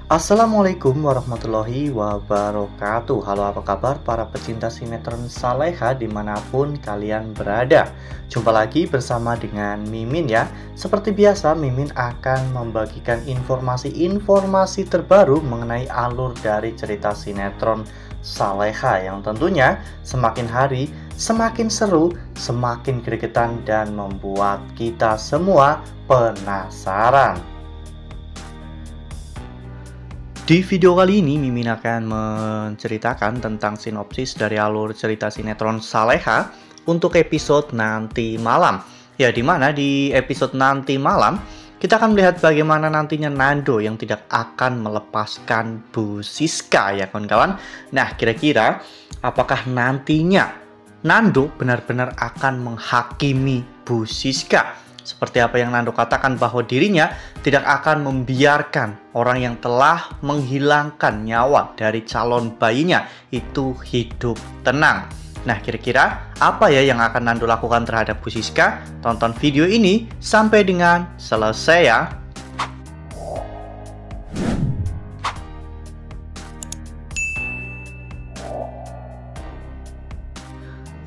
Assalamualaikum warahmatullahi wabarakatuh. Halo, apa kabar para pecinta sinetron Saleha dimanapun kalian berada. Jumpa lagi bersama dengan Mimin ya. Seperti biasa, Mimin akan membagikan informasi-informasi terbaru mengenai alur dari cerita sinetron Saleha yang tentunya semakin hari semakin seru, semakin gregetan, dan membuat kita semua penasaran. Di video kali ini, Mimin akan menceritakan tentang sinopsis dari alur cerita sinetron Saleha untuk episode nanti malam. Ya, dimana di episode nanti malam, kita akan melihat bagaimana nantinya Nando yang tidak akan melepaskan Bu Siska ya kawan-kawan. Nah, kira-kira apakah nantinya Nando benar-benar akan menghakimi Bu Siska? Seperti apa yang Nando katakan bahwa dirinya tidak akan membiarkan orang yang telah menghilangkan nyawa dari calon bayinya itu hidup tenang. Nah, kira-kira apa ya yang akan Nando lakukan terhadap Bu Siska? Tonton video ini sampai dengan selesai ya.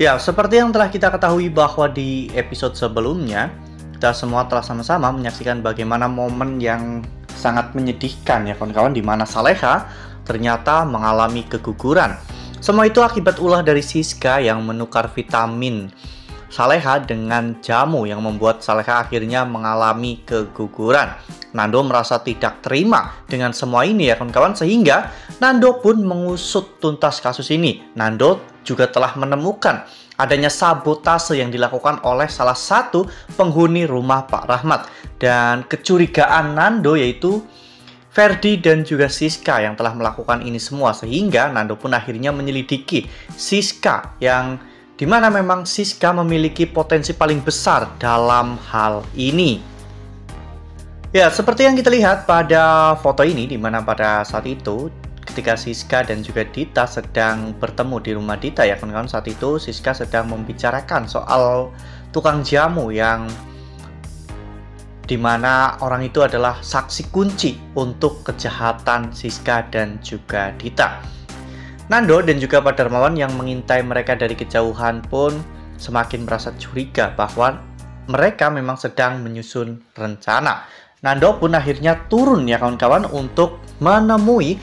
Ya, seperti yang telah kita ketahui bahwa di episode sebelumnya kita semua telah sama-sama menyaksikan bagaimana momen yang sangat menyedihkan ya kawan-kawan, di mana Saleha ternyata mengalami keguguran. Semua itu akibat ulah dari Siska yang menukar vitamin Saleha dengan jamu yang membuat Saleha akhirnya mengalami keguguran. Nando merasa tidak terima dengan semua ini ya kawan-kawan, sehingga Nando pun mengusut tuntas kasus ini. Nando juga telah menemukan adanya sabotase yang dilakukan oleh salah satu penghuni rumah Pak Rahmat. Dan kecurigaan Nando yaitu Ferdi dan juga Siska yang telah melakukan ini semua, sehingga Nando pun akhirnya menyelidiki Siska, yang dimana memang Siska memiliki potensi paling besar dalam hal ini. Ya, seperti yang kita lihat pada foto ini, dimana pada saat itu ketika Siska dan juga Dita sedang bertemu di rumah Dita ya kawan-kawan, saat itu Siska sedang membicarakan soal tukang jamu yang dimana orang itu adalah saksi kunci untuk kejahatan Siska dan juga Dita. Nando dan juga Pak Darmawan yang mengintai mereka dari kejauhan pun semakin merasa curiga bahwa mereka memang sedang menyusun rencana. Nando pun akhirnya turun ya kawan-kawan untuk menemui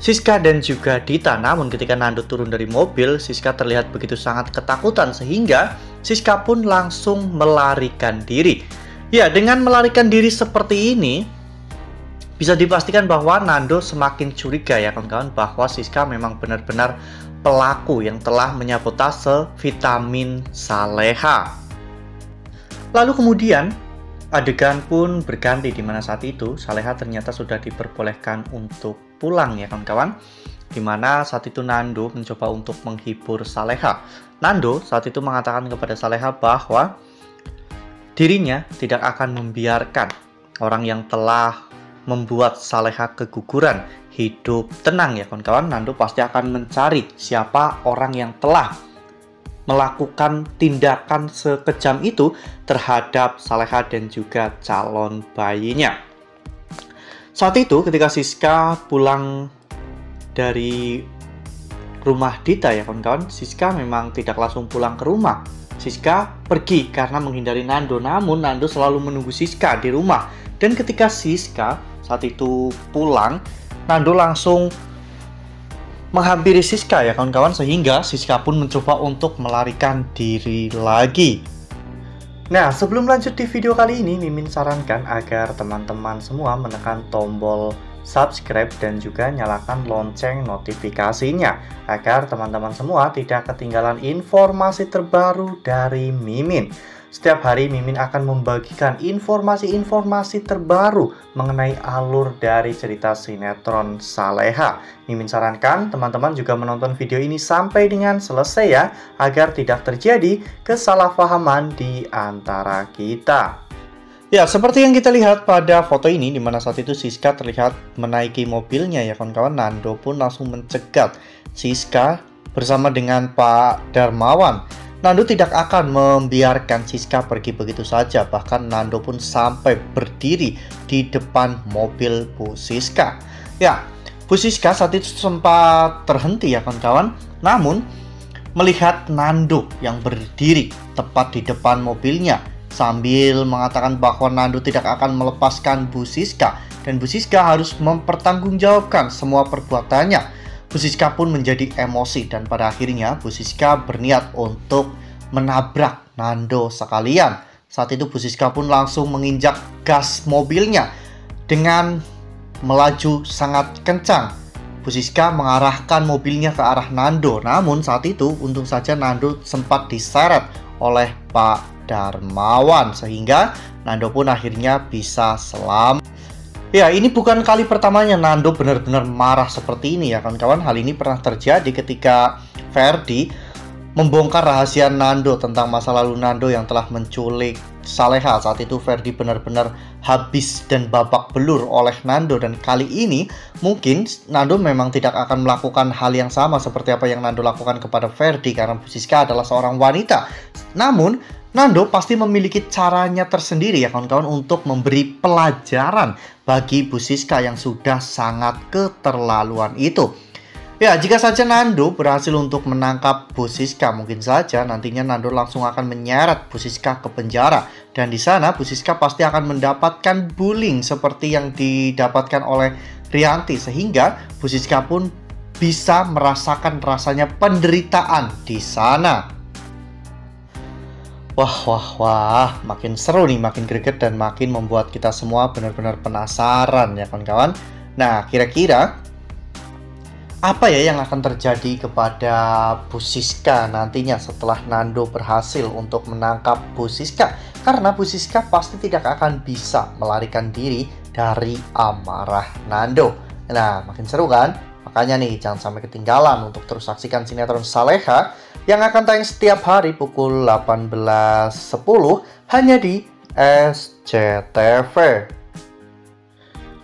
Siska dan juga Dita. Namun ketika Nando turun dari mobil, Siska terlihat begitu sangat ketakutan sehingga Siska pun langsung melarikan diri. Ya, dengan melarikan diri seperti ini, bisa dipastikan bahwa Nando semakin curiga ya kawan-kawan bahwa Siska memang benar-benar pelaku yang telah menyabotase vitamin Saleha. Lalu kemudian adegan pun berganti, di mana saat itu Saleha ternyata sudah diperbolehkan untuk pulang ya kawan-kawan, di mana saat itu Nando mencoba untuk menghibur Saleha. Nando saat itu mengatakan kepada Saleha bahwa dirinya tidak akan membiarkan orang yang telah membuat Saleha keguguran hidup tenang ya kawan-kawan. Nando pasti akan mencari siapa orang yang telah melakukan tindakan sekejam itu terhadap Saleha dan juga calon bayinya. Saat itu ketika Siska pulang dari rumah Dita ya kawan-kawan, Siska memang tidak langsung pulang ke rumah. Siska pergi karena menghindari Nando, namun Nando selalu menunggu Siska di rumah. Dan ketika Siska saat itu pulang, Nando langsung menghampiri Siska ya kawan-kawan, sehingga Siska pun mencoba untuk melarikan diri lagi. Nah, sebelum lanjut di video kali ini, Mimin sarankan agar teman-teman semua menekan tombol subscribe dan juga nyalakan lonceng notifikasinya agar teman-teman semua tidak ketinggalan informasi terbaru dari Mimin. Setiap hari Mimin akan membagikan informasi-informasi terbaru mengenai alur dari cerita sinetron Saleha. Mimin sarankan teman-teman juga menonton video ini sampai dengan selesai ya, agar tidak terjadi kesalahpahaman di antara kita. Ya, seperti yang kita lihat pada foto ini, di mana saat itu Siska terlihat menaiki mobilnya ya kawan-kawan. Nando pun langsung mencegat Siska bersama dengan Pak Darmawan. Nando tidak akan membiarkan Siska pergi begitu saja. Bahkan Nando pun sampai berdiri di depan mobil Bu Siska. Ya, Bu Siska saat itu sempat terhenti ya kawan-kawan. Namun melihat Nando yang berdiri tepat di depan mobilnya sambil mengatakan bahwa Nando tidak akan melepaskan Bu Siska dan Bu Siska harus mempertanggungjawabkan semua perbuatannya. Bu Siska pun menjadi emosi dan pada akhirnya Bu Siska berniat untuk menabrak Nando sekalian. Saat itu Bu Siska pun langsung menginjak gas mobilnya dengan melaju sangat kencang. Bu Siska mengarahkan mobilnya ke arah Nando. Namun saat itu untung saja Nando sempat diseret oleh Pak Darmawan sehingga Nando pun akhirnya bisa selamat. Ya, ini bukan kali pertamanya Nando benar-benar marah seperti ini ya kawan-kawan. Hal ini pernah terjadi ketika Ferdi membongkar rahasia Nando tentang masa lalu Nando yang telah menculik Saleha. Saat itu Ferdi benar-benar habis dan babak belur oleh Nando. Dan kali ini mungkin Nando memang tidak akan melakukan hal yang sama seperti apa yang Nando lakukan kepada Ferdi, karena Bu Siska adalah seorang wanita. Namun Nando pasti memiliki caranya tersendiri ya kawan-kawan untuk memberi pelajaran bagi Bu Siska yang sudah sangat keterlaluan itu. Ya, jika saja Nando berhasil untuk menangkap Bu Siska, mungkin saja nantinya Nando langsung akan menyeret Bu Siska ke penjara. Dan di sana Bu Siska pasti akan mendapatkan bullying seperti yang didapatkan oleh Rianti, sehingga Bu Siska pun bisa merasakan rasanya penderitaan di sana. Wah, makin seru nih, makin greget dan makin membuat kita semua benar-benar penasaran ya kawan-kawan. Nah, kira-kira apa ya yang akan terjadi kepada Bu Siska nantinya setelah Nando berhasil untuk menangkap Bu Siska? Karena Bu Siska pasti tidak akan bisa melarikan diri dari amarah Nando. Nah, makin seru kan? Makanya nih, jangan sampai ketinggalan untuk terus saksikan sinetron Saleha yang akan tayang setiap hari pukul 18.10 hanya di SCTV.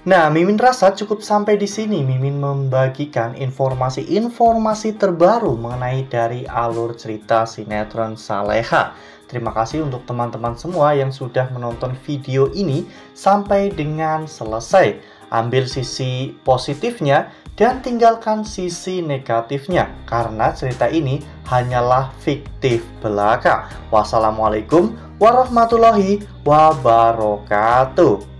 Nah, Mimin rasa cukup sampai di sini. Mimin membagikan informasi-informasi terbaru mengenai dari alur cerita sinetron Saleha. Terima kasih untuk teman-teman semua yang sudah menonton video ini sampai dengan selesai. Ambil sisi positifnya dan tinggalkan sisi negatifnya, karena cerita ini hanyalah fiktif belaka. Wassalamualaikum warahmatullahi wabarakatuh.